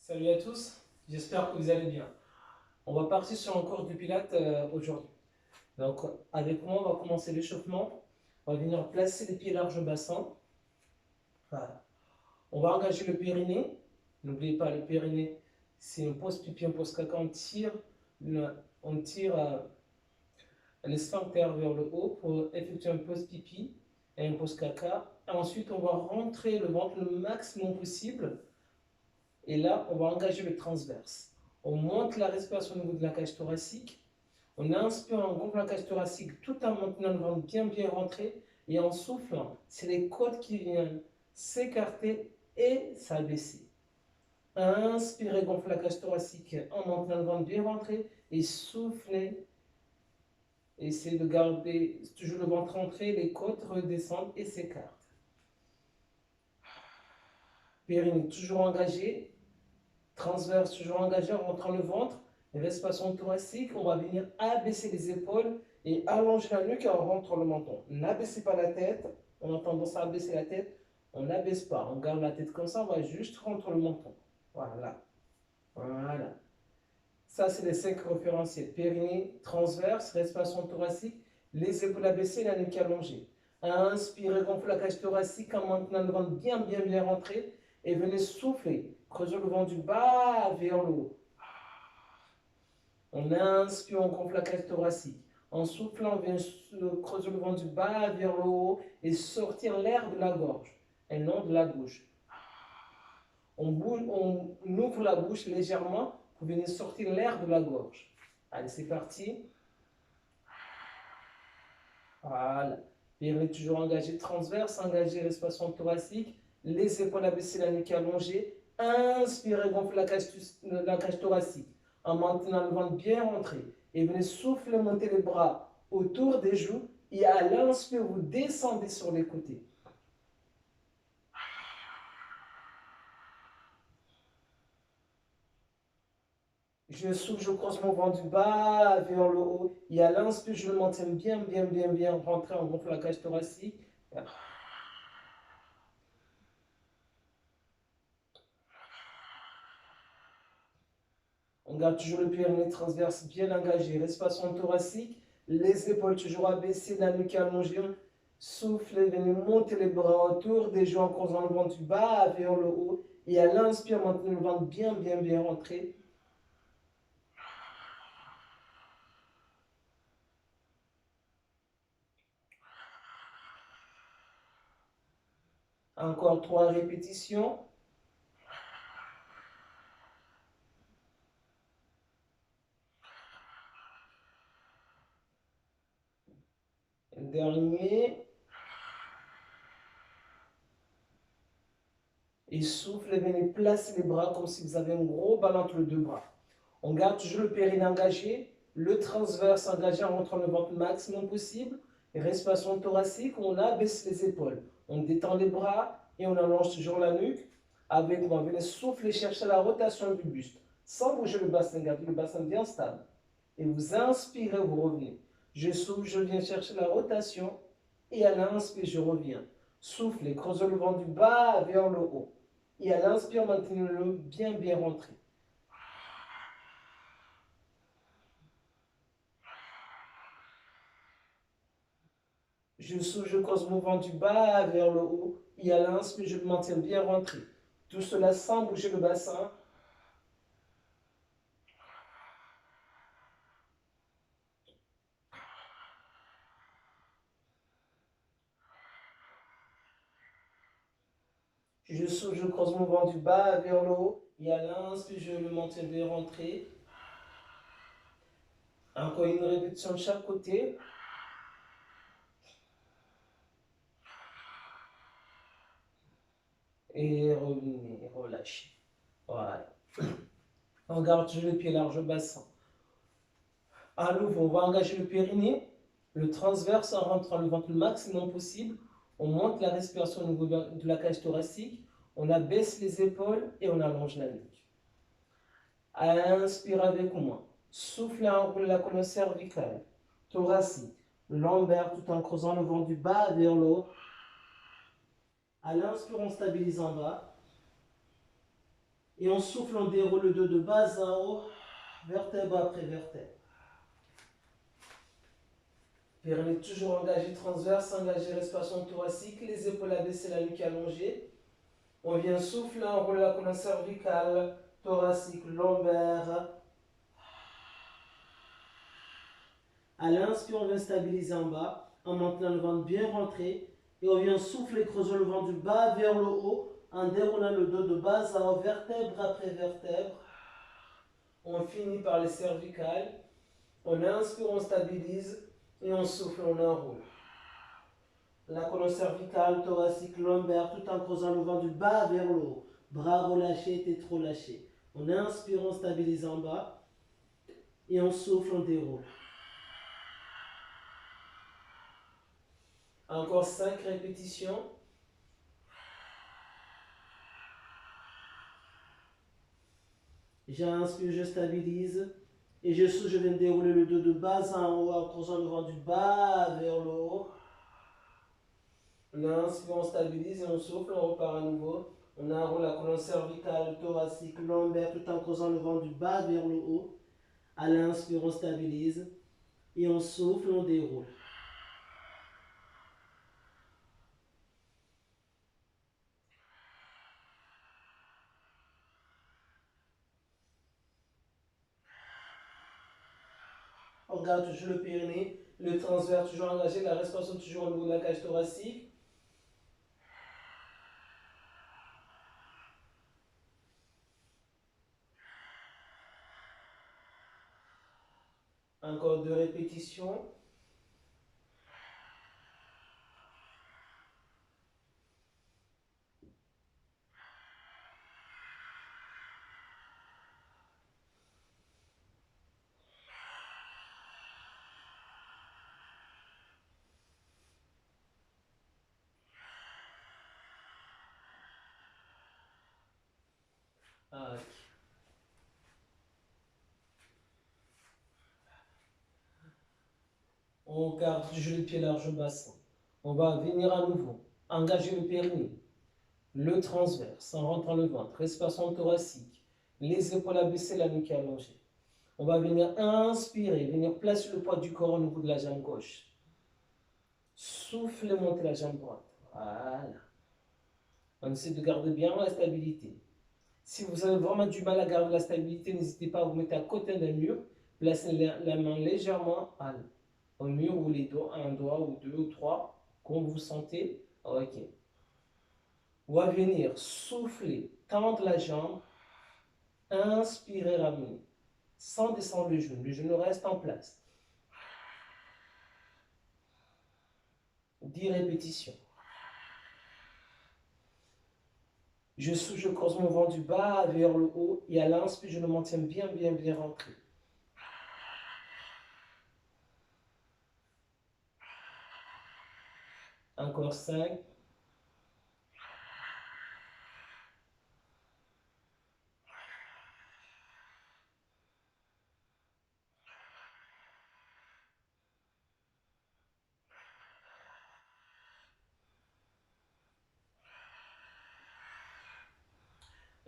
Salut à tous, j'espère que vous allez bien. On va partir sur un cours de pilates aujourd'hui. Donc avec moi, on va commencer l'échauffement. On va venir placer les pieds larges au bassin. Voilà. On va engager le périnée. N'oubliez pas le périnée, c'est une pause pipi, une pause caca. On tire les sphincters vers le haut pour effectuer une pause pipi et une pause caca. Et ensuite, on va rentrer le ventre le maximum possible. Et là, on va engager le transverse. On monte la respiration au niveau de la cage thoracique. On inspire, on gonfle la cage thoracique tout en maintenant le ventre bien rentré. Et en soufflant, c'est les côtes qui viennent s'écarter et s'abaisser. Inspirez, gonfle la cage thoracique en maintenant le ventre bien rentré. Et soufflez. Essayez de garder toujours le ventre rentré, les côtes redescendent et s'écartent. Périnée toujours engagé. Transverse toujours engagé en rentrant le ventre. Respiration thoracique, on va venir abaisser les épaules et allonger la nuque et on rentre le menton. N'abaissez pas la tête, on a tendance à abaisser la tête, on n'abaisse pas, on garde la tête comme ça, on va juste rentrer le menton. Voilà. Voilà. Ça, c'est les 5 référentiels. Périnée, transverse, respiration thoracique, les épaules abaissées, la nuque allongée. Inspirez, gonflez la cage thoracique en maintenant le ventre bien rentré et venez souffler. Creusez le ventre du bas vers le haut. On inspire, on gonfle la cage thoracique. En soufflant, on vient creuser le ventre du bas vers le haut et sortir l'air de la gorge et non de la bouche. On ouvre la bouche légèrement pour venir sortir l'air de la gorge. Allez, c'est parti. Voilà. Périnée toujours engagé, transverse, engagé, respiration thoracique. Les épaules abaissées, la nuque allongée. Inspirez, gonflez la cage thoracique en maintenant le ventre bien rentré. Et venez souffler, monter les bras autour des joues. Et à l'inspire, vous descendez sur les côtés. Je souffle, je croise mon ventre du bas vers le haut. Et à l'inspire, je le maintiens bien rentré en gonflant la cage thoracique. On garde toujours le périnée transverse bien engagé. Respiration thoracique. Les épaules toujours abaissées, la nuque allongée. Soufflez, venez monter les bras autour des joues en croisant le ventre du bas vers le haut. Et à l'inspire, maintenez le ventre bien rentré. Encore 3 répétitions. Dernier. Et soufflez, venez placer les bras comme si vous avez un gros ballon entre les deux bras. On garde toujours le périnée engagé, le transverse engagé en rentrant le ventre maximum possible. Et respiration thoracique, on abaisse les épaules. On détend les bras et on allonge toujours la nuque. Avec moi, venez souffler, chercher la rotation du buste. Sans bouger le bassin, gardez le bassin bien stable. Et vous inspirez, vous revenez. Je souffle, je viens chercher la rotation. Et à l'inspire, je reviens. Soufflez, creusez le ventre du bas vers le haut. Et à l'inspire, maintenez-le bien rentré. Je souffle, je creuse mon ventre du bas vers le haut. Et à l'inspire, je le maintiens bien rentré. Tout cela sans bouger le bassin. Je souffle, je creuse mon ventre du bas vers le haut. Et à l'inspire, je le maintiens bien rentré. Encore une répétition de chaque côté. Et revenez, relâchez. Voilà. On garde toujours le pied large au bassin. À nouveau, on va engager le périnée, le transverse en rentrant le ventre le maximum possible. On monte la respiration au niveau de la cage thoracique. On abaisse les épaules et on allonge la nuque. Inspire avec moi. Soufflez, enroulez la colonne cervicale, thoracique, lombaire tout en creusant le ventre du bas vers le haut. À l'inspire, on stabilise en bas. Et on souffle, on déroule le dos de bas en haut, vertèbre après vertèbre. Périnée toujours engagé transverse, engagé respiration thoracique, les épaules abaissées, la nuque allongée. On vient souffler, on roule la colonne cervicale, thoracique, lombaire. À l'inspire, on vient stabiliser en bas, en maintenant le ventre bien rentré. Et on vient souffler, creuser le ventre du bas vers le haut, en déroulant le dos de bas à haut, vertèbre après vertèbre. On finit par les cervicales. On inspire, on stabilise. Et on souffle, on enroule. La colonne cervicale, thoracique, lombaire, tout en creusant le ventre du bas vers le haut. Bras relâchés, tête relâchée. On inspire, on stabilise en bas. Et on souffle, on déroule. Encore 5 répétitions. J'inspire, je stabilise. Et je souffle, je viens de dérouler le dos de bas en haut en creusant le ventre du bas vers le haut. On inspire, on stabilise et on souffle, on repart à nouveau. On enroule la colonne cervicale, thoracique, lombaire, tout en creusant le ventre du bas vers le haut. À l'inspire, on stabilise et on souffle, on déroule. On regarde toujours le périnée, le transverse toujours engagé, la respiration toujours au niveau de la cage thoracique. Encore 2 répétitions. Ah, on garde toujours les pieds larges au bassin. On va venir à nouveau. Engager le périnée, le transverse, en rentrant le ventre, respiration thoracique, les épaules abaissées, la nuque allongée. On va venir inspirer, venir placer le poids du corps au niveau de la jambe gauche. Soufflez, montez la jambe droite. Voilà. On essaie de garder bien la stabilité. Si vous avez vraiment du mal à garder la stabilité, n'hésitez pas à vous mettre à côté d'un mur. Placez la main légèrement au mur ou les doigts, un doigt ou deux ou trois, comme vous sentez. Ok. On va venir souffler, tendre la jambe, inspirer, ramener, sans descendre le genou. Le genou reste en place. 10 répétitions. Je souffle, je creuse mon ventre du bas vers le haut et à l'inspire, je le maintiens bien, bien, bien rentré. Encore 5.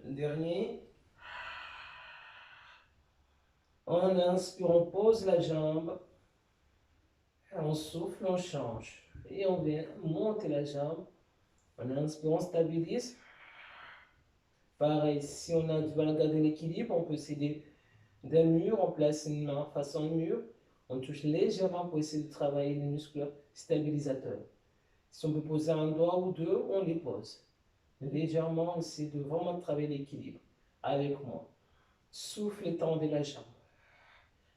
Dernier. On inspire, on pose la jambe. On souffle, on change. Et on vient monter la jambe. On inspire, on stabilise. Pareil, si on a du mal à garder l'équilibre, on peut essayer d'un mur, on place une main face au mur. On touche légèrement pour essayer de travailler les muscles stabilisateurs. Si on peut poser un doigt ou deux, on les pose. Légèrement, on essaie de vraiment travailler l'équilibre. Avec moi. Souffle et tendez la jambe.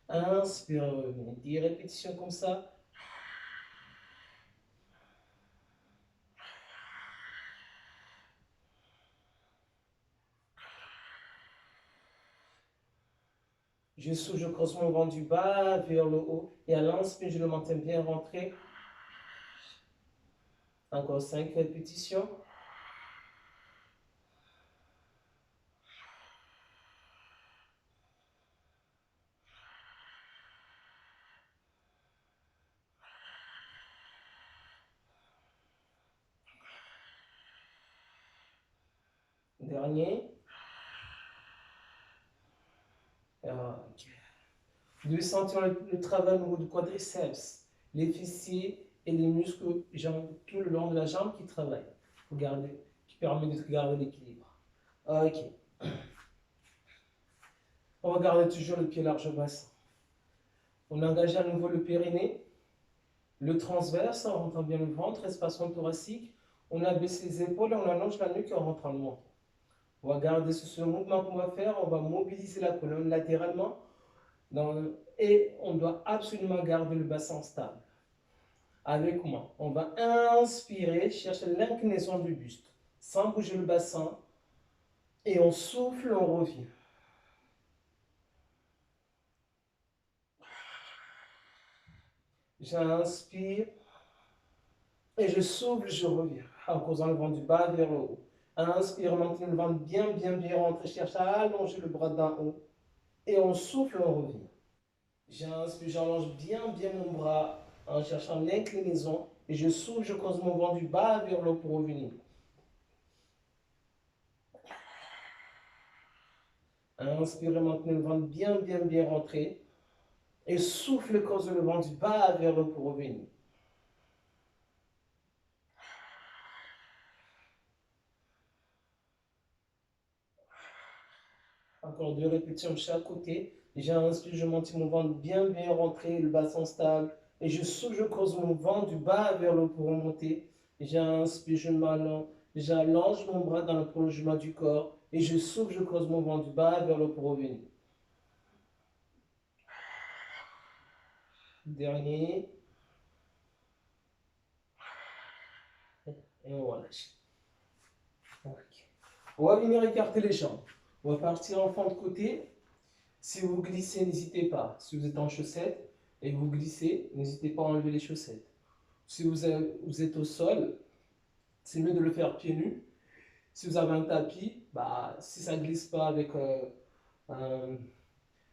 Inspire, 10 répétitions comme ça. Je souffle, je creuse mon ventre du bas vers le haut. Et à l'inspire, je le maintiens bien rentré. Encore 5 répétitions. Dernier. Ok. Vous devez sentir le travail au niveau du quadriceps, les fessiers et les muscles tout le long de la jambe qui travaillent, qui permet de garder l'équilibre. Ok. On va garder toujours le pied large au bassin. On engage à nouveau le périnée, le transverse, on rentre bien le ventre, espace thoracique. On abaisse les épaules, on allonge la nuque et on rentre en montée. On va garder ce mouvement qu'on va faire, on va mobiliser la colonne latéralement et on doit absolument garder le bassin stable. Avec moi, on va inspirer, chercher l'inclinaison du buste, sans bouger le bassin, et on souffle, on revient. J'inspire et je souffle, je reviens, en posant le ventre du bas vers le haut. Inspire, maintenez le ventre bien rentré, cherche à allonger le bras d'en haut, et on souffle, on revient. J'inspire, j'allonge bien mon bras en cherchant l'inclinaison, et je souffle, je cause mon ventre du bas vers le haut pour revenir. Inspirez, maintenez le ventre bien rentré. Et souffle, cause le vent du bas vers le haut pour revenir. Encore 2 répétitions de chaque côté. J'inspire, je monte mon ventre bien rentré, le bassin stable. Et je souffle, je cause mon ventre du bas vers le haut pour remonter. J'inspire, je m'allonge. J'allonge mon bras dans le prolongement du corps. Et je souffle, je cause mon ventre du bas vers le haut pour revenir. Dernier. Et on va lâcher. Okay. On va venir écarter les jambes. On va partir en fente de côté. Si vous glissez, n'hésitez pas. Si vous êtes en chaussettes et vous glissez, n'hésitez pas à enlever les chaussettes. Si vous êtes au sol, c'est mieux de le faire pieds nus. Si vous avez un tapis, si ça ne glisse pas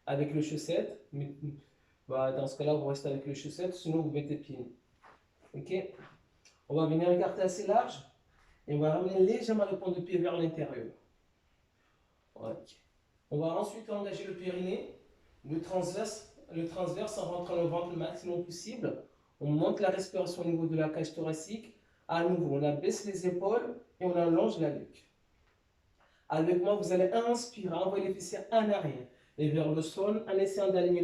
avec les chaussettes, dans ce cas-là, vous restez avec les chaussettes, sinon vous mettez pieds nus. Ok? On va venir écarter assez large et on va ramener légèrement le point de pied vers l'intérieur. Okay. On va ensuite engager le périnée, le transverse en rentrant le ventre le maximum possible. On monte la respiration au niveau de la cage thoracique. À nouveau, on abaisse les épaules et on allonge la nuque. Avec moi, vous allez inspirer, envoyer les fessiers en arrière et vers le sol en essayant d'aligner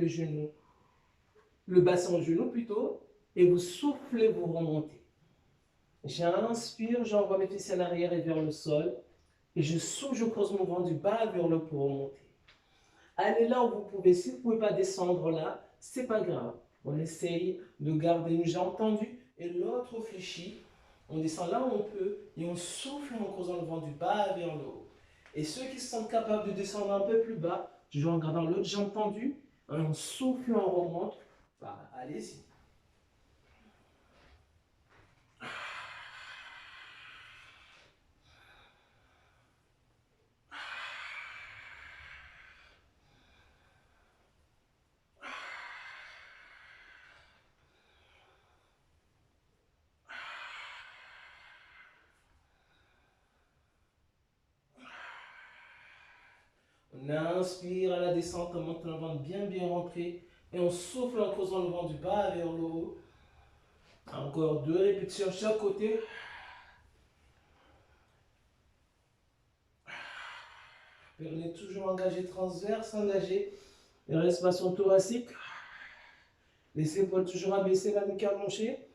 le bassin au genou plutôt, et vous soufflez, vous remontez. J'inspire, j'envoie mes fessiers en arrière et vers le sol. Et je souffle, je creuse mon ventre du bas vers le haut pour remonter. Allez là où vous pouvez. Si vous ne pouvez pas descendre là, c'est pas grave. On essaye de garder une jambe tendue et l'autre fléchie. On descend là où on peut et on souffle en creusant le ventre du bas vers le haut. Et ceux qui sont capables de descendre un peu plus bas, toujours en gardant l'autre jambe tendue, on souffle, on remonte. Allez-y. On inspire à la descente, on monte le ventre bien rentré. Et on souffle en creusant le ventre du bas vers le haut. Encore 2 répétitions de chaque côté. Périnée toujours engagé, transverse, engagé. Et respiration thoracique. Les épaules toujours abaissées, la nuque allongée.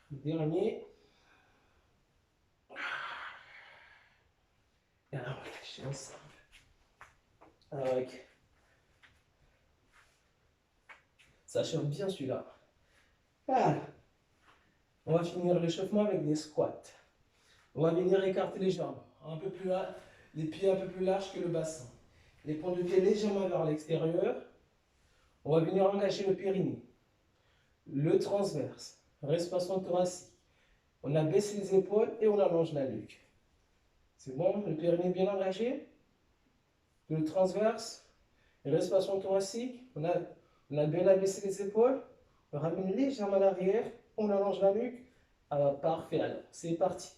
Dernier. Et alors, on lâche ensemble. Ok. Ça chauffe bien celui-là. Voilà. On va finir l'échauffement avec des squats. On va venir écarter les jambes. Les pieds un peu plus larges que le bassin. Les points de pied légèrement vers l'extérieur. On va venir engager le périnée. Le transverse. Respiration thoracique. On abaisse les épaules et on allonge la nuque. C'est bon? Le périnée bien engagé. Le transverse. Respiration thoracique. On a bien abaissé les épaules. On ramène légèrement à l'arrière. On allonge la nuque. Parfait alors. C'est parti.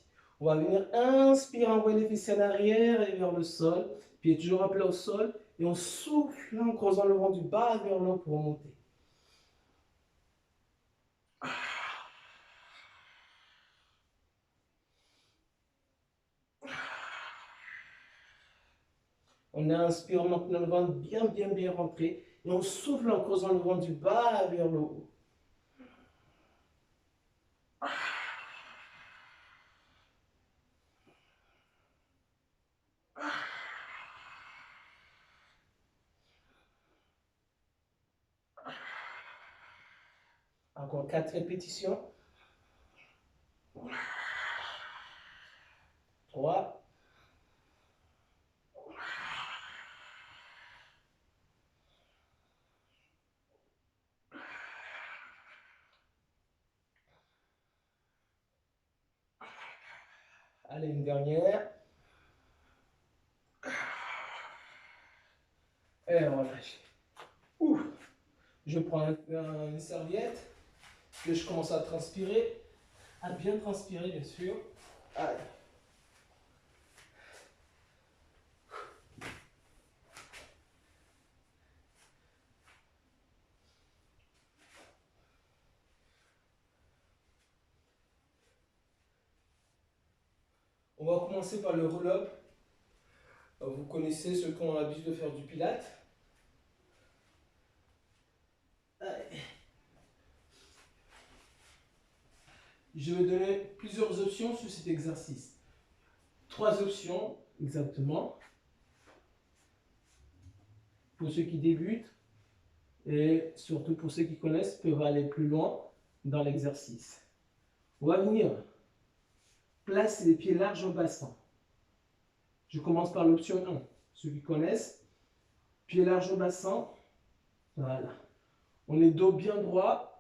On va venir inspirer, envoyer les fessiers en arrière et vers le sol. Pied toujours à plat au sol. Et on souffle en creusant le ventre du bas vers le haut pour monter. On inspire maintenant le ventre bien rentré. Et on souffle en creusant le ventre du bas vers le haut. Encore 4 répétitions. 3. Allez, une dernière. Et on relâche. Ouh. Je prends une serviette. Que je commence à transpirer. À bien transpirer, bien sûr. Allez. On va commencer par le roll-up. Vous connaissez ceux qui ont l'habitude de faire du pilates. Allez. Je vais donner plusieurs options sur cet exercice. 3 options exactement. Pour ceux qui débutent et surtout pour ceux qui connaissent peuvent aller plus loin dans l'exercice. On va venir placer les pieds larges au bassin. Je commence par l'option 1. Ceux qui connaissent, pieds larges au bassin. Voilà. On est dos bien droit.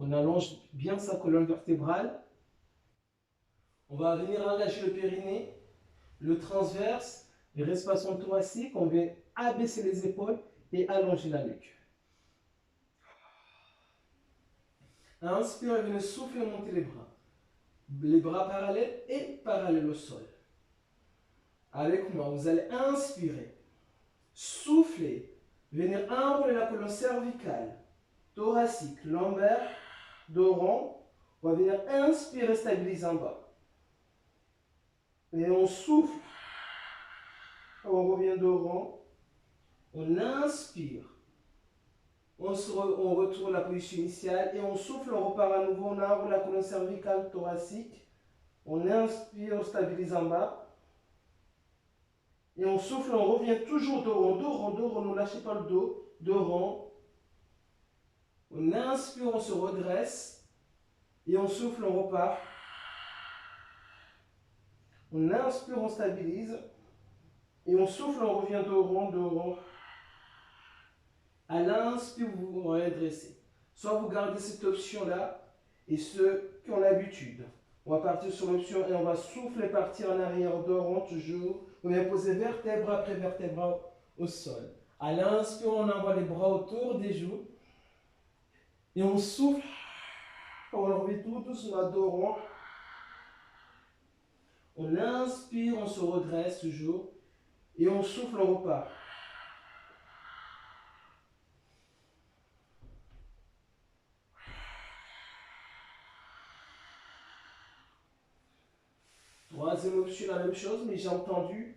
On allonge bien sa colonne vertébrale. On va venir engager le périnée, le transverse, les respirations thoraciques. On va abaisser les épaules et allonger la nuque. Inspirez, venez souffler, monter les bras. Les bras parallèles et parallèles au sol. Avec moi, vous allez inspirer, souffler, venir enrouler la colonne cervicale, thoracique, lombaire, dos rond. On va venir inspirer, stabiliser en bas. Et on souffle. On revient dos rond. On inspire. On retourne à la position initiale et on souffle, on repart à nouveau. On enroule la colonne cervicale, thoracique. On inspire, on stabilise en bas. Et on souffle, on revient toujours dos rond, dos rond, dos rond. Ne lâchez pas le dos. Dos rond. On inspire, on se redresse. Et on souffle, on repart. On inspire, on stabilise. Et on souffle, on revient dos rond, dos rond. À l'inspire, vous vous redressez. Soit vous gardez cette option-là, et ceux qui ont l'habitude. On va partir sur l'option 1, on va souffler, partir en arrière, dos rond toujours. On va poser vertèbre après vertèbre au sol. À l'inspire, on envoie les bras autour des joues. Et on souffle. On revient tout doucement, dos rond. On inspire, on se redresse toujours. Et on souffle, on repart. Troisième option, la même chose, mais j'ai entendu.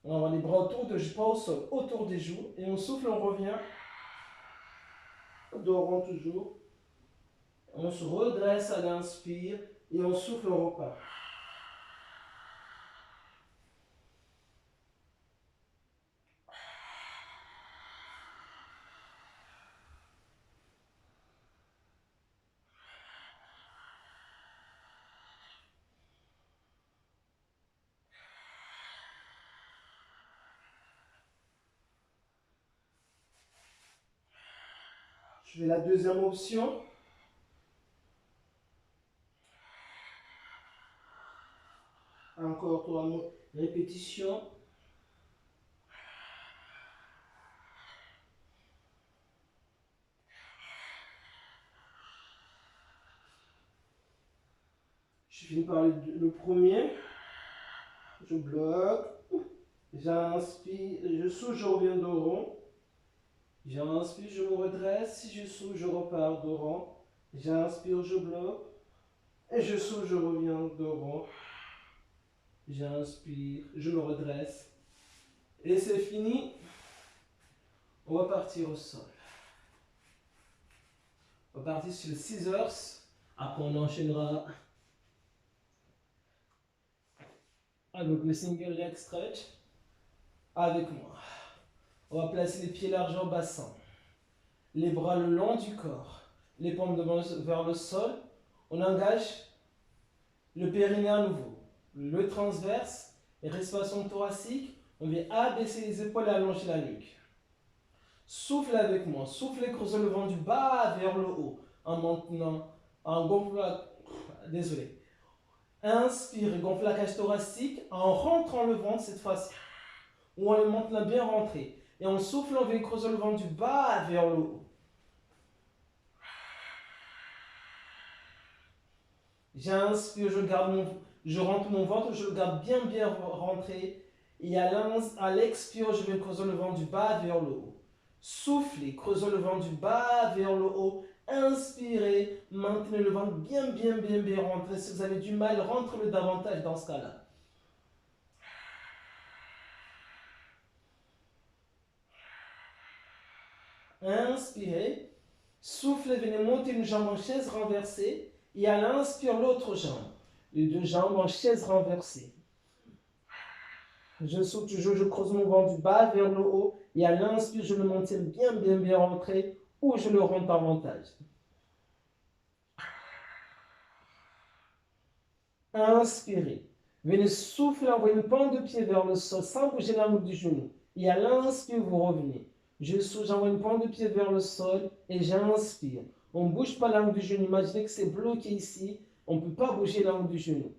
On envoie les bras autour de pas au sol, autour des joues. Et on souffle, on revient. Dos rond toujours. On se redresse à l'inspire. Et on souffle, on repart. Je fais la deuxième option. Encore 3 répétitions. Je finis par le premier. Je bloque. J'inspire, je souffle, je reviens dos rond. J'inspire, je me redresse. Si je souffle, je repars dos rond. J'inspire, je bloque. Et je souffle, je reviens dos rond. J'inspire, je me redresse. Et c'est fini. On va partir au sol. On va partir sur le scissors. Après, on enchaînera avec le single leg stretch. Avec moi. On va placer les pieds larges au bassin. Les bras le long du corps. Les paumes vers le sol. On engage le périnée à nouveau. Le transverse. Et respiration thoracique. On vient abaisser les épaules et allonger la nuque. Soufflez avec moi. Soufflez, creusez le vent du bas vers le haut. En maintenant, en gonflant. Désolé. Inspire, gonfle la cage thoracique en rentrant le ventre cette fois-ci. Ou en le maintenant bien rentré. Et en soufflant, on va creuser le vent du bas vers le haut. J'inspire, je rentre mon ventre, je le garde bien rentré. Et à l'expire, je vais creuser le vent du bas vers le haut. Soufflez, creusez le vent du bas vers le haut. Inspirez, maintenez le ventre bien rentré. Si vous avez du mal, rentrez-le davantage dans ce cas-là. Inspirez, soufflez, venez monter une jambe en chaise renversée. Et à l'inspire, l'autre jambe. Les deux jambes en chaise renversée. Je saute toujours, je creuse mon ventre du bas vers le haut. Et à l'inspire, je le maintiens bien rentré. Ou je le rentre davantage. Inspirez. Venez souffler, envoyez une pointe de pied vers le sol sans bouger la moule du genou. Et à l'inspire, vous revenez. Je souffle, j'envoie une pointe de pied vers le sol et j'inspire. On ne bouge pas la moule du genou. Imaginez que c'est bloqué ici. On ne peut pas bouger la moule du genou.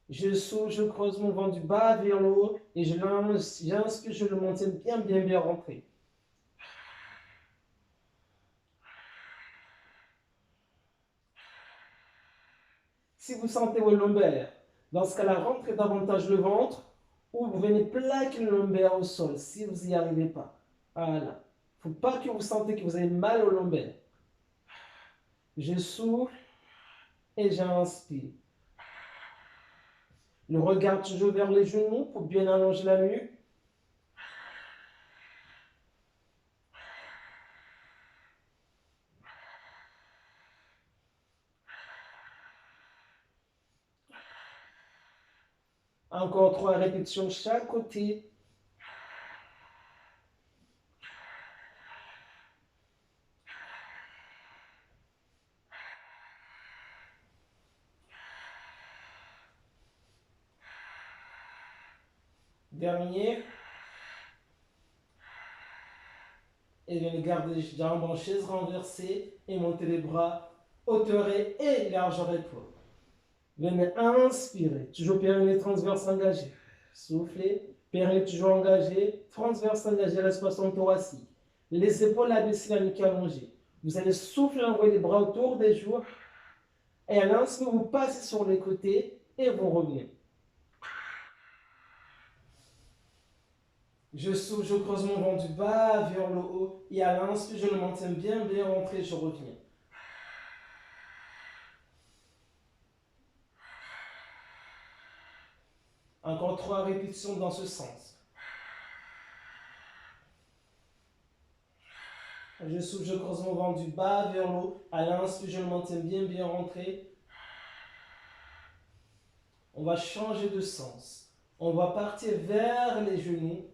Je souffle, je creuse mon ventre du bas vers le haut et j'inspire, je le maintiens bien rentré. Si vous sentez vos lombaires, dans ce cas-là, rentrez davantage le ventre ou vous venez plaquer le lombaire au sol si vous n'y arrivez pas. Voilà. Il ne faut pas que vous sentez que vous avez mal au lombaire. Je souffle et j'inspire. Le regard toujours vers les genoux pour bien allonger la nuque. Encore 3 répétitions chaque côté. Dernier. Et bien garder les jambes en chaise renversée et monter les bras hauteur et largeur épaule. Venez inspirer. Toujours périnée transverse engagé. Soufflez. Périnée toujours engagé. Transverse engagé. Respiration thoracique. Les épaules abaissées, la nuque allongée. Vous allez souffler, envoyer les bras autour des joues. Et à l'inspire, vous passez sur les côtés et vous revenez. Je souffle, je creuse mon ventre du bas vers le haut. Et à l'inspire, je le maintiens bien rentré, je reviens. Encore 3 répétitions dans ce sens. Je souffle, je creuse mon ventre du bas vers le haut. À l'inspire, je le maintiens bien rentré. On va changer de sens. On va partir vers les genoux.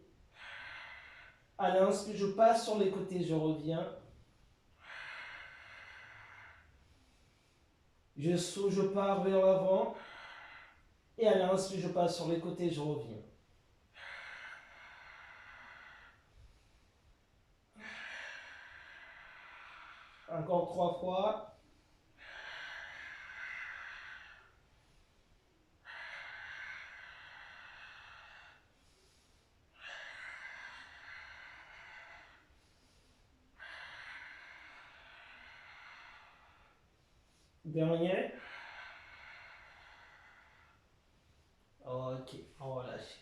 À l'inspire, je passe sur les côtés, je reviens. Je souffle, je pars vers l'avant. Et à l'inspire, je passe sur les côtés, je reviens. Encore 3 fois. Dernier. Ok, on va lâcher.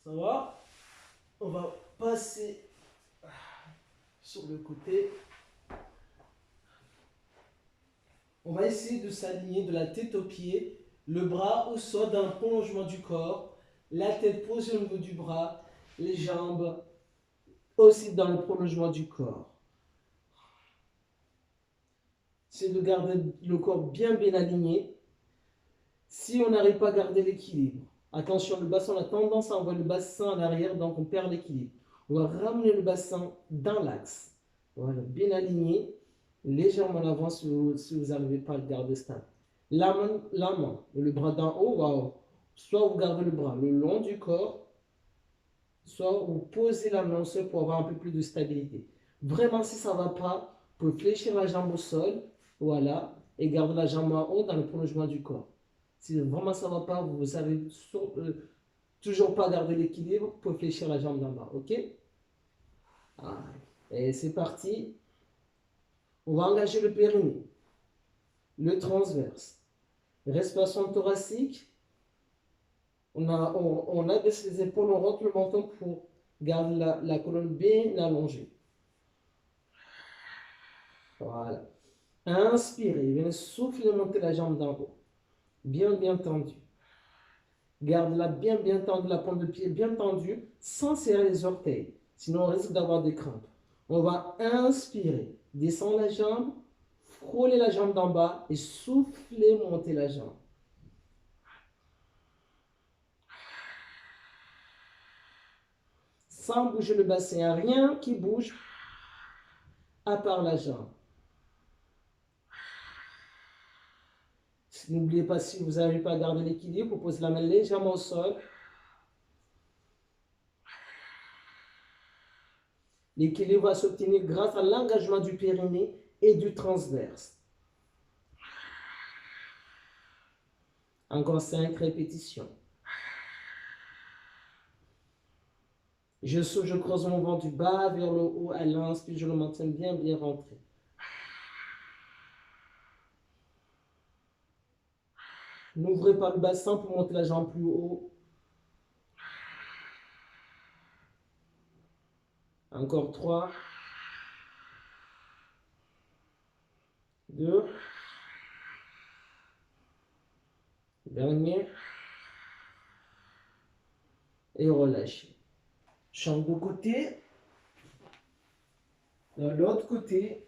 Ça va? On va passer sur le côté. On va essayer de s'aligner de la tête aux pieds, le bras au sol dans le prolongement du corps, la tête posée au niveau du bras, les jambes aussi dans le prolongement du corps. C'est de garder le corps bien aligné. Si on n'arrive pas à garder l'équilibre, attention, le bassin, on a tendance à envoyer le bassin en arrière, donc on perd l'équilibre. On va ramener le bassin dans l'axe. Voilà, bien aligné, légèrement en avant si vous n'arrivez pas à le garder stable. La main, le bras d'en haut, soit vous gardez le bras le long du corps, soit vous posez la main au sol pour avoir un peu plus de stabilité. Vraiment, si ça ne va pas, vous pouvez fléchir la jambe au sol, voilà, et garder la jambe en haut dans le prolongement du corps. Si vraiment ça ne va pas, vous ne savez toujours pas garder l'équilibre, vous pouvez fléchir la jambe d'en bas, ok? Ah, et c'est parti. On va engager le périnée, le transverse, respiration thoracique. On abaisse les épaules, on rentre le menton pour garder la colonne bien allongée. Voilà. Inspirez, venez souffler, monter la jambe d'en haut. Bien tendue. Garde-la bien tendue, la pointe de pied bien tendue, sans serrer les orteils. Sinon, on risque d'avoir des crampes. On va inspirer, descendre la jambe, frôler la jambe d'en bas et souffler, monter la jambe. Sans bouger le bassin, il n'y a rien qui bouge à part la jambe. N'oubliez pas, si vous n'arrivez pas à garder l'équilibre, vous posez la main légèrement au sol. L'équilibre va s'obtenir grâce à l'engagement du périnée et du transverse. Encore 5 répétitions. Je souffle, je creuse mon ventre du bas vers le haut à l'inspire, je le maintiens bien rentré. N'ouvrez pas le bassin pour monter la jambe plus haut. Encore 3. 2. Dernier. Et relâchez. Change de côté. Dans l'autre côté.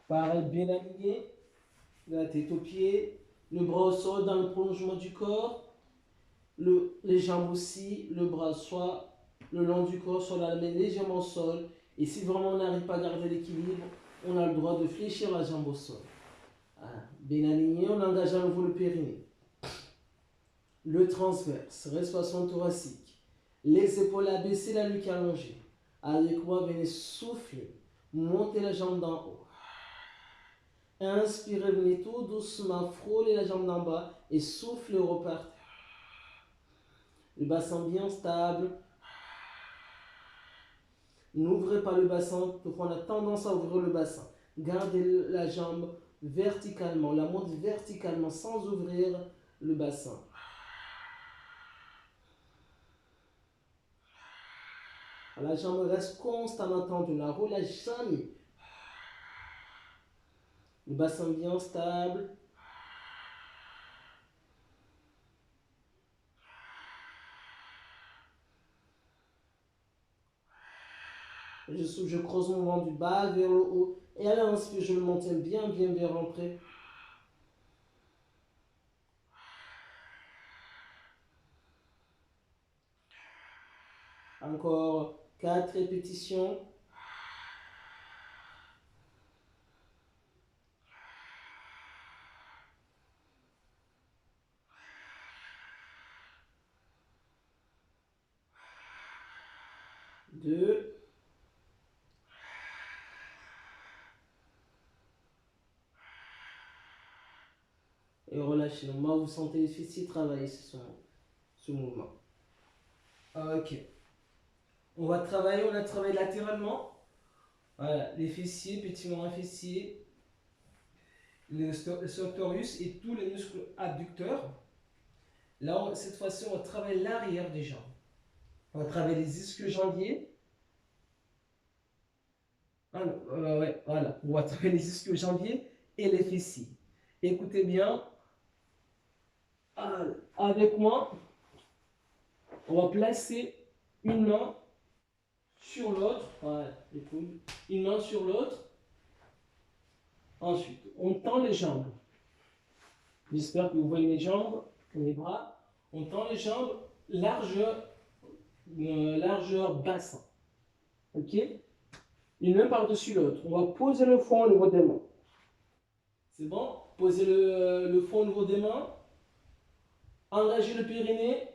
Pareil, bien aligné. La tête aux pieds. Le bras au sol dans le prolongement du corps. Les jambes aussi. Le bras soit le long du corps, soit la main légèrement au sol. Et si vraiment on n'arrive pas à garder l'équilibre, on a le droit de fléchir la jambe au sol. Voilà. Bien aligné, on engage à nouveau le périnée. Le transverse, respiration thoracique. Les épaules abaissées, la nuque allongée. Avec moi, venez souffler. Montez la jambe d'en haut. Inspirez, venez tout doucement frôler la jambe d'en bas et soufflez, repartez. Le bassin bien stable. N'ouvrez pas le bassin, donc on a tendance à ouvrir le bassin. Gardez la jambe verticalement, la monte verticalement sans ouvrir le bassin. La jambe reste constamment tendue, ne la relâche jamais. Le bassin bien stable. Je creuse mon ventre du bas vers le haut. Et à l'inspire, je le maintiens bien rentré. Encore 4 répétitions. Deux. Et relâchez. Donc, moi, vous sentez les fessiers travailler ce mouvement. Ok. On a travaillé latéralement. Voilà, les fessiers, pétillement fessier, le sartorius et tous les muscles adducteurs. Là, cette fois-ci, on va travailler l'arrière des jambes. On va travailler les ischio-jambiers. Ah, ouais, voilà. On va travailler les ischio-jambiers et les fessiers. Écoutez bien, avec moi, on va placer une main sur l'autre. Voilà, une main sur l'autre. Ensuite, on tend les jambes. J'espère que vous voyez mes jambes, mes bras. On tend les jambes, largeur bassin. Ok? Une main par-dessus l'autre. On va poser le front au niveau des mains. C'est bon? Posez le front au niveau des mains. Engagez le périnée.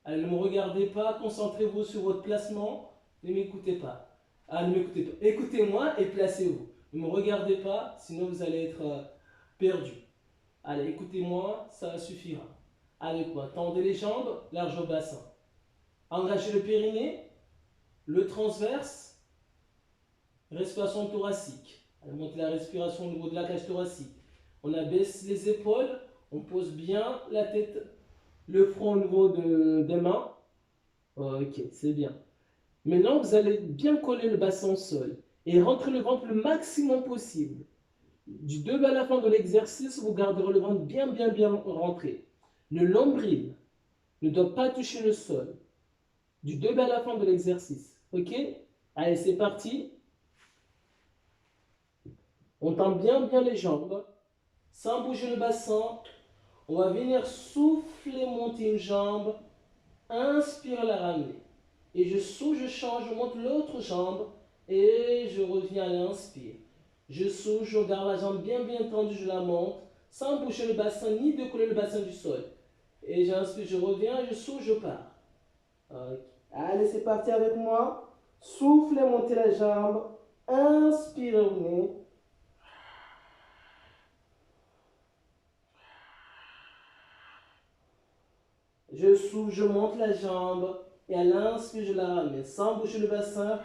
Allez, ne me regardez pas. Concentrez-vous sur votre placement. Ne m'écoutez pas. Ah, ne m'écoutez pas. Écoutez-moi et placez-vous. Ne me regardez pas, sinon vous allez être perdu. Allez, écoutez-moi, ça suffira. Avec moi, tendez les jambes, large au bassin. Engagez le périnée, le transverse, respiration thoracique. Allez, montez la respiration au niveau de la cage thoracique. On abaisse les épaules, on pose bien la tête, le front au niveau des mains. Ok, c'est bien. Maintenant, vous allez bien coller le bassin au sol et rentrer le ventre le maximum possible. Du début à la fin de l'exercice, vous garderez le ventre bien rentré. Le nombril ne doit pas toucher le sol. Du début à la fin de l'exercice. Ok? Allez, c'est parti. On tend bien les jambes. Sans bouger le bassin. On va venir souffler, monter une jambe. Inspire, la ramener. Et je souffle, je change, je monte l'autre jambe. Et je reviens à l'inspire. Je souffle, je garde la jambe bien tendue, je la monte. Sans bouger le bassin, ni de coller le bassin du sol. Et j'inspire, je reviens, je souffle, je pars. Okay. Allez, c'est parti avec moi. Soufflez, montez la jambe. Inspirez au nez. Je souffle, je monte la jambe. Et à l'inspire, je la ramène. Sans bouger le bassin.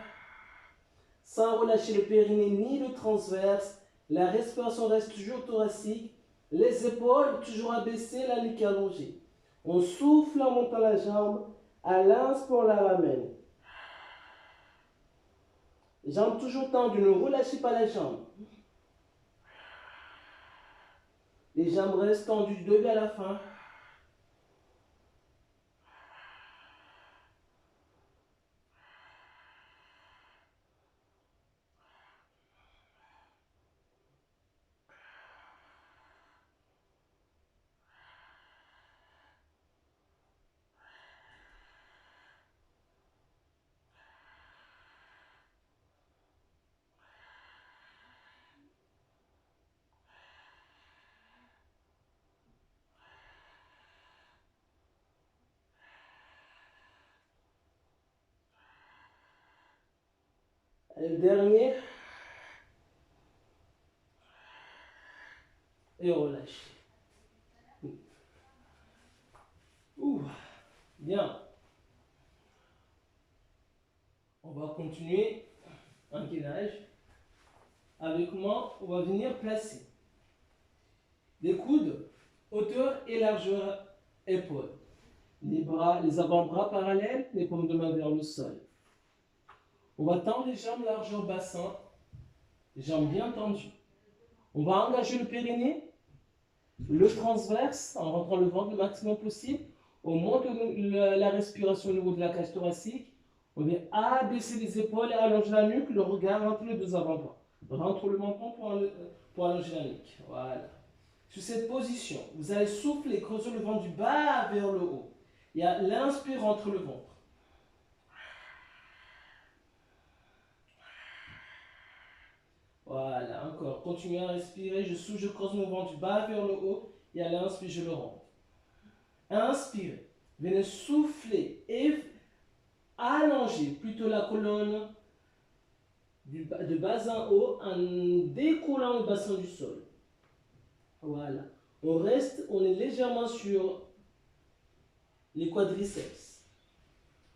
Sans relâcher le périnée ni le transverse. La respiration reste toujours thoracique. Les épaules toujours abaissées, la nuque allongée. On souffle en montant la jambe. À l'inspire, on la ramène. Jambes toujours tendues, ne relâchez pas la jambe. Les jambes restent tendues du début à la fin. Et le dernier. Et relâchez. Ouh, bien. On va continuer un gainage. Avec moi, on va venir placer les coudes, hauteur et largeur épaules. Les bras, les avant-bras parallèles, les paumes de main vers le sol. On va tendre les jambes largeur bassin, les jambes bien tendues. On va engager le périnée, le transverse en rentrant le ventre le maximum possible. On monte la respiration au niveau de la cage thoracique. On vient abaisser les épaules et allonger la nuque, le regard entre les deux avant-bras. Rentre le menton pour allonger la nuque. Voilà. Sur cette position, vous allez souffler, creuser le ventre du bas vers le haut. Il y a l'inspire entre le ventre. Voilà, encore. Continuez à respirer. Je souffle, je creuse mon ventre du bas vers le haut. Et à l'inspire, je le rentre. Inspirez. Venez souffler et allonger plutôt la colonne de bas en haut en décollant le bassin du sol. Voilà. On reste, on est légèrement sur les quadriceps.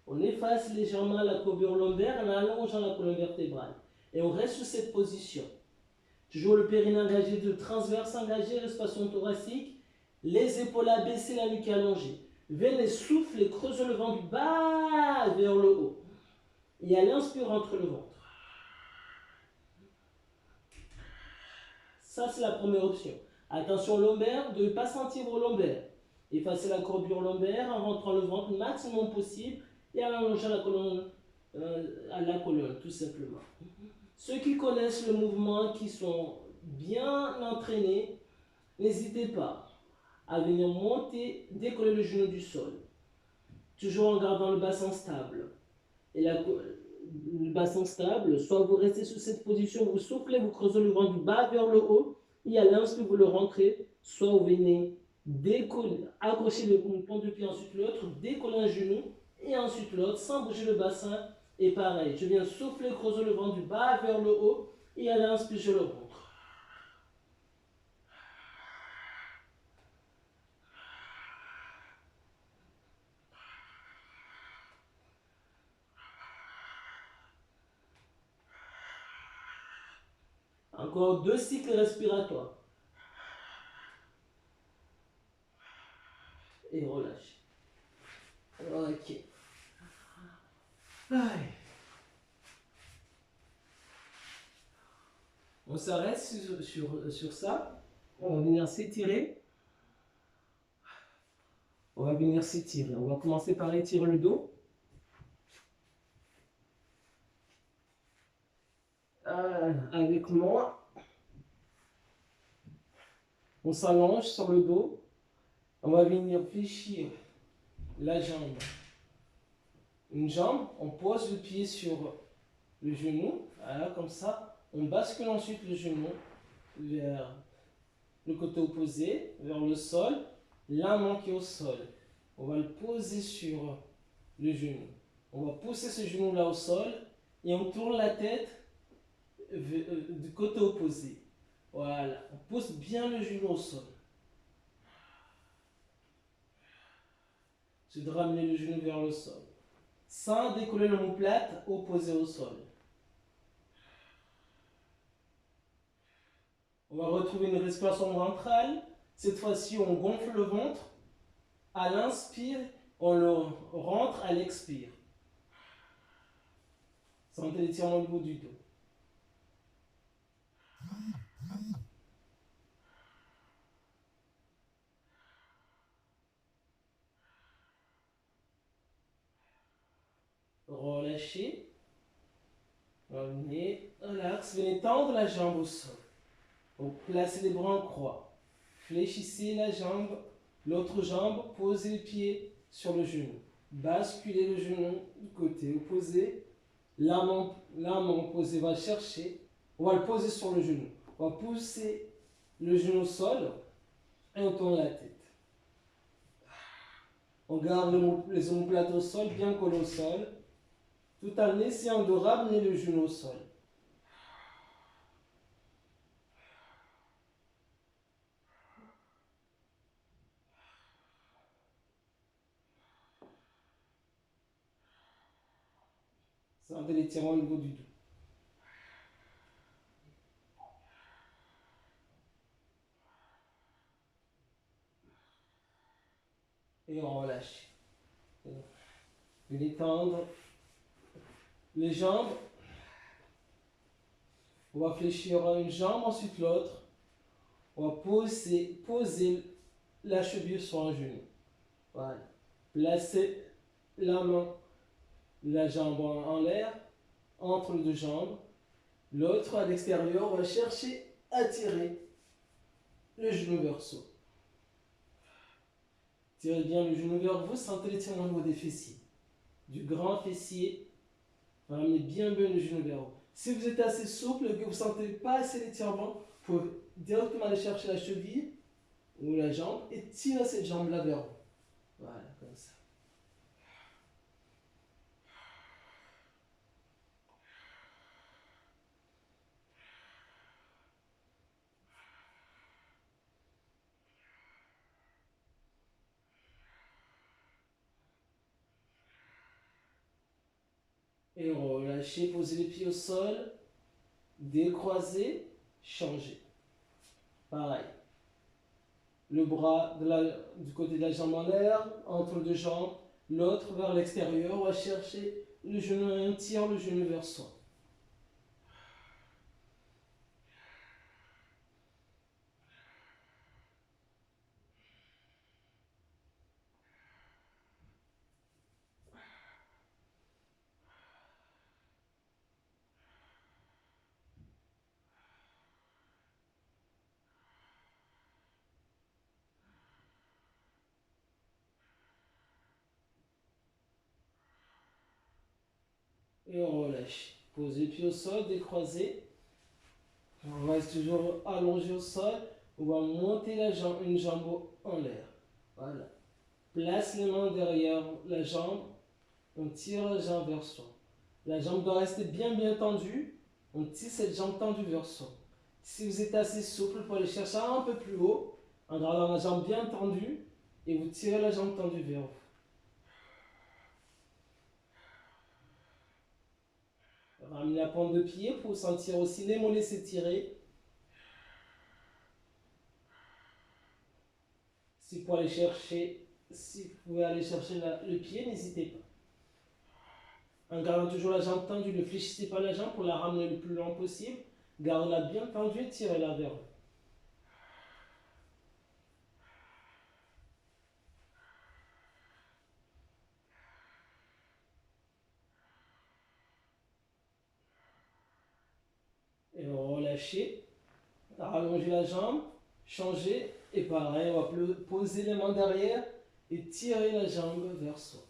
On efface légèrement la courbure lombaire en allongeant la colonne vertébrale. Et on reste sur cette position. Toujours le périnée engagé, le transverse engagé, respiration thoracique, les épaules abaissées, la nuque allongée. Venez souffler, creusez le ventre du bas vers le haut. Et à l'inspire, entre le ventre. Ça, c'est la première option. Attention lombaire, de ne pas sentir vos lombaires. Effacez la courbure lombaire en rentrant le ventre le maximum possible et en allongeant la colonne, à la colonne, tout simplement. Ceux qui connaissent le mouvement, qui sont bien entraînés, n'hésitez pas à venir monter, décoller le genou du sol. Toujours en gardant le bassin stable. Et le bassin stable, soit vous restez sous cette position, vous soufflez, vous creusez le ventre du bas vers le haut, et à l'instant vous le rentrez, soit vous venez décoller, accrocher le point de pied, ensuite l'autre, décoller un genou, et ensuite l'autre, sans bouger le bassin, et pareil, je viens souffler, creuser le ventre du bas vers le haut, et à l'instant je le rentre. Encore 2 cycles respiratoires. Et relâche. Ok. Aïe. On s'arrête sur ça. On va venir s'étirer. On va venir s'étirer. On va commencer par étirer le dos. Avec moi. On s'allonge sur le dos. On va venir fléchir la jambe. Une jambe, on pose le pied sur le genou. Voilà, comme ça. On bascule ensuite le genou vers le côté opposé, vers le sol. La main qui est au sol. On va le poser sur le genou. On va pousser ce genou-là au sol et on tourne la tête du côté opposé. Voilà. On pousse bien le genou au sol. C'est de ramener le genou vers le sol. Sans décoller l'omoplate opposé au sol. On va retrouver une respiration ventrale. Cette fois-ci, on gonfle le ventre. À l'inspire, on le rentre à l'expire. Sentez l'étirement au niveau du dos. Relâchez. Revenez, relax. Venez tendre la jambe au sol. Donc, placez les bras en croix. Fléchissez la jambe, l'autre jambe, posez les pieds sur le genou. Basculez le genou du côté opposé. La main opposée va chercher. On va le poser sur le genou. On va pousser le genou au sol et on tourne la tête. On garde les omoplates au sol, bien collés au sol, tout en essayant de ramener le genou au sol. Sentez l'étirement au niveau du dos. Et on relâche. Venez tendre les jambes. On va fléchir une jambe, ensuite l'autre. On va poser la cheville sur un genou. Voilà. Placez la main, la jambe en l'air, entre les deux jambes. L'autre à l'extérieur, on va chercher à tirer le genou vers soi. Tirez bien le genou vers vous, sentez l'étirement au niveau des fessiers. Du grand fessier, ramenez bien le genou vers vous. Si vous êtes assez souple et que vous ne sentez pas assez l'étirement, vous pouvez directement aller chercher la cheville ou la jambe et tirer cette jambe-là vers vous. Voilà, comme ça. Et relâchez, posez les pieds au sol. décroiser, changer. Pareil. Le bras du côté de la jambe en l'air, entre deux jambes, l'autre vers l'extérieur. On va chercher le genou et on tire le genou vers soi. Et on relâche. Pose les pieds au sol, décroisé. On reste toujours allongé au sol. On va monter une jambe en l'air. Voilà. Place les mains derrière la jambe. On tire la jambe vers soi. La jambe doit rester bien tendue. On tire cette jambe tendue vers soi. Si vous êtes assez souple, vous pouvez aller chercher un peu plus haut en gardant la jambe bien tendue et vous tirez la jambe tendue vers vous. Ramenez la pointe de pied pour sentir aussi les mollets s'étirer. Si vous pouvez aller chercher, le pied, n'hésitez pas. En gardant toujours la jambe tendue, ne fléchissez pas la jambe pour la ramener le plus loin possible. Gardez-la bien tendue et tirez-la vers vous. Et relâchez. Rallongez la jambe, changez. Et pareil, on va poser les mains derrière et tirer la jambe vers soi.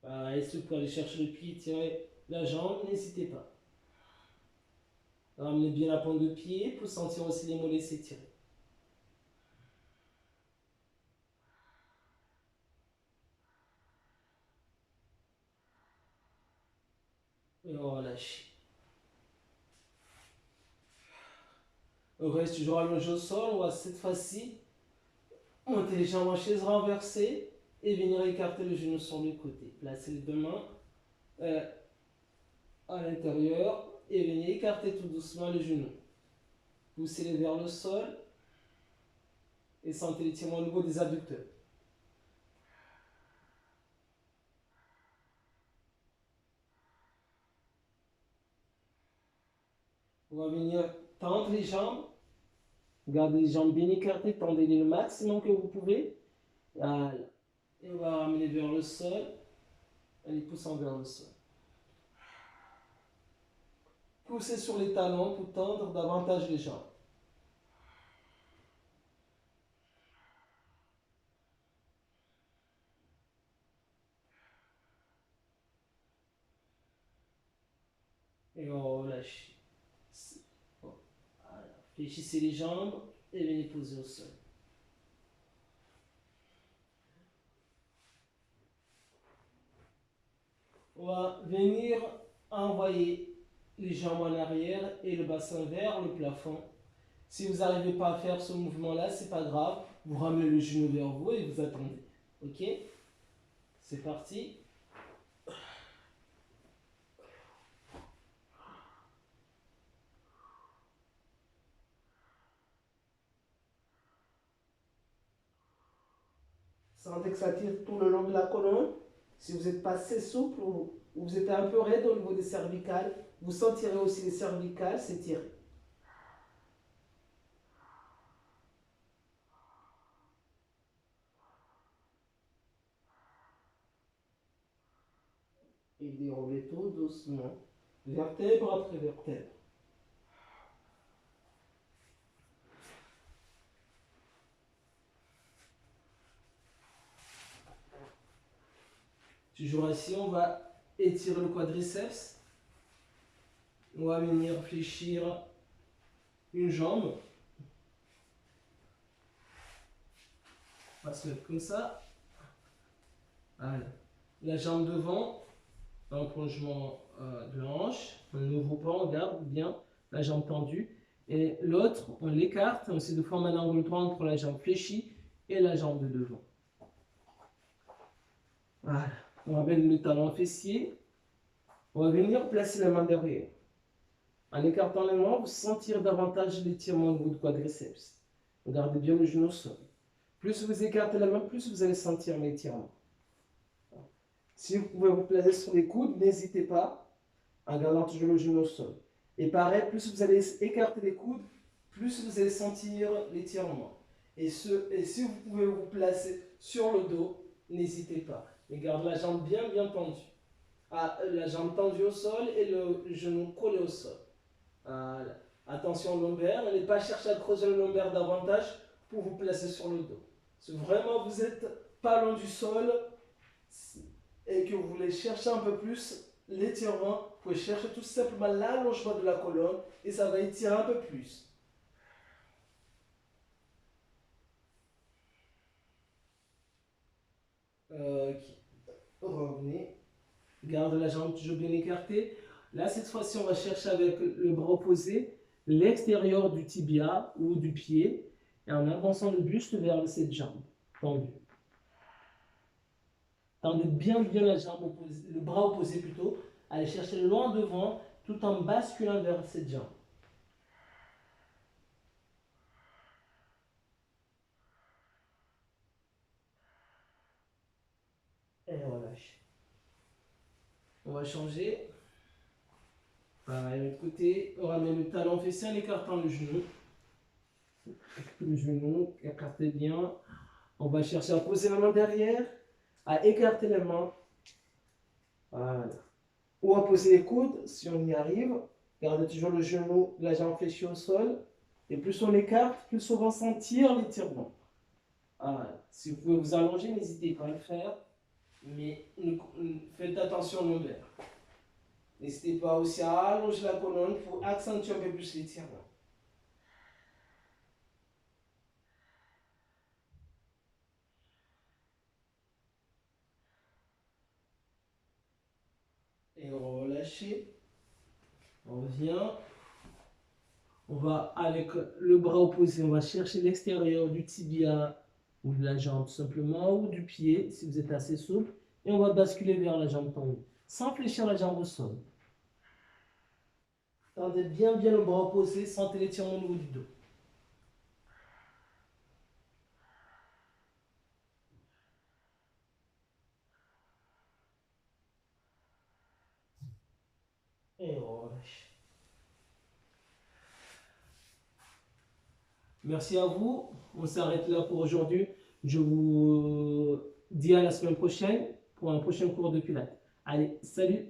Pareil, si vous pouvez aller chercher le pied, tirer la jambe, n'hésitez pas. Ramenez bien la pointe de pied pour sentir aussi les mollets s'étirer. Et on relâche. On reste toujours allongé au sol. On va cette fois-ci monter les jambes en chaise renversée et venir écarter le genou sur le côté. Placez les deux mains à l'intérieur et venez écarter tout doucement le genou. Poussez-les vers le sol et sentez l'étirement au niveau des adducteurs. On va venir tendre les jambes. Gardez les jambes bien écartées, tendez-les le maximum que vous pouvez. Voilà. Et on va ramener vers le sol, en les poussant vers le sol. Poussez sur les talons pour tendre davantage les jambes. Et on relâche. Voilà. Fléchissez les jambes et venez poser au sol. On va venir envoyer les jambes en arrière et le bassin vers le plafond. Si vous n'arrivez pas à faire ce mouvement-là, c'est pas grave. Vous ramenez le genou vers vous et vous attendez. Ok? C'est parti. Sentez que ça tire tout le long de la colonne. Si vous n'êtes pas assez souple ou vous êtes un peu raide au niveau des cervicales, vous sentirez aussi les cervicales s'étirer. Et déroulez tout doucement, vertèbre après vertèbre. Toujours ainsi, on va étirer le quadriceps. On va venir fléchir une jambe. On va se mettre comme ça. Voilà. La jambe devant, un prolongement de la hanche. On n'ouvre pas, on garde bien la jambe tendue. Et l'autre, on l'écarte, on essaie de former un angle droit entre la jambe fléchie et la jambe de devant. Voilà. On ramène le talon fessier. On va venir placer la main derrière. En écartant les mains, vous sentirez davantage l'étirement au niveau du quadriceps. Gardez bien le genou au sol. Plus vous écartez la main, plus vous allez sentir l'étirement. Si vous pouvez vous placer sur les coudes, n'hésitez pas en gardant toujours le genou au sol. Et pareil, plus vous allez écarter les coudes, plus vous allez sentir l'étirement. Et si vous pouvez vous placer sur le dos, n'hésitez pas. Mais gardez la jambe bien tendue. La jambe tendue au sol et le genou collé au sol. Attention au lombaire, n'allez pas chercher à creuser le lombaire davantage pour vous placer sur le dos. Si vraiment vous n'êtes pas loin du sol et que vous voulez chercher un peu plus l'étirement, vous pouvez chercher tout simplement l'allongement de la colonne et ça va étirer un peu plus. Revenez. Garde la jambe toujours bien écartée. Là, cette fois-ci, on va chercher avec le bras opposé l'extérieur du tibia ou du pied et en avançant le buste vers cette jambe tendue. Tendez bien la jambe opposée, le bras opposé plutôt. Allez chercher loin devant tout en basculant vers cette jambe. Et relâche. On va changer. Pareil, de l'autre côté, on ramène le talon fessier en écartant le genou. Le genou, écartez bien. On va chercher à poser la main derrière, à écarter les mains. Voilà. Ou à poser les coudes, si on y arrive. Gardez toujours le genou, la jambe fléchie au sol. Et plus on écarte, plus on va sentir l'étirement. Voilà. Si vous pouvez vous allonger, n'hésitez pas à le faire. Mais faites attention au lombaire. N'hésitez pas aussi à allonger la colonne pour accentuer un peu plus l'étirement. Et on va relâcher. On revient. On va, avec le bras opposé, on va chercher l'extérieur du tibia ou de la jambe tout simplement, ou du pied si vous êtes assez souple. Et on va basculer vers la jambe tendue, sans fléchir la jambe au sol. Tendez bien le bras opposé, sentez l'étirement au niveau du dos. Et on relâche. Merci à vous. On s'arrête là pour aujourd'hui. Je vous dis à la semaine prochaine pour un prochain cours de pilates. Allez, salut!